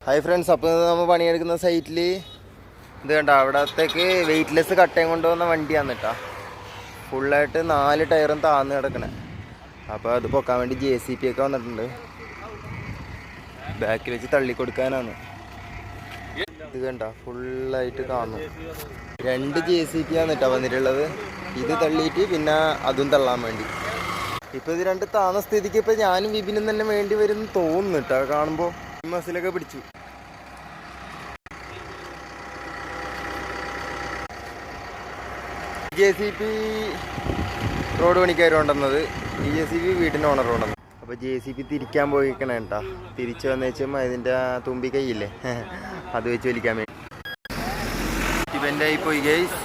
Hi friends, അപ്പോൾ നമ്മൾ പണിയെടുക്കുന്ന സൈറ്റിൽ ഇത് കണ്ട അവിടത്തേക്ക് വെയ്റ്റ്ലെസ് കട്ടയും കൊണ്ടുവന്ന വണ്ടിയാണ് കേട്ടോ. ഫുള്ളായിട്ട് 4 ടയറും താന്ന് കിടക്കണേ. അപ്പോൾ അത് പൊക്കാൻ വേണ്ടി JCB ഒക്കെ വന്നിട്ടുണ്ട്. ബാക്കിൽ വെച്ച് തള്ളിക്കൊടുക്കാനാണ്. ഇത് കണ്ട ഫുള്ളായിട്ട് കാണുന്നു. 2 JCB ആണ് കേട്ടോ വന്നിട്ടുള്ളത്. ഇത് തള്ളിയിട്ട് പിന്നെ അതും തള്ളാൻ വേണ്ടി. ഇപ്പോൾ ഇത് 2 താന്ന സ്ഥിതിക്ക് ഇപ്പോൾ ഞാനും വിപിനും തന്നെ വേണ്ടി വരും തോന്നുന്നു കേട്ടോ. കാണുമ്പോൾ മസിലൊക്കെ പിടിച്ചു. JCB റോഡ് പണിക്കാർ കൊണ്ടുവന്നത്. ഈ JCB വീടിൻ്റെ ഓണർ കൊണ്ടുവന്നത്. അപ്പോൾ JCB തിരിക്കാൻ പോയിക്കണേ കേട്ടോ. തിരിച്ചു വന്നു വെച്ചാൽ അതിൻ്റെ തുമ്പി കൈയില്ലേ അത് വെച്ച് വലിക്കാൻ വേണ്ടി ഇവൻ്റായി പോയി ഗൈസ്.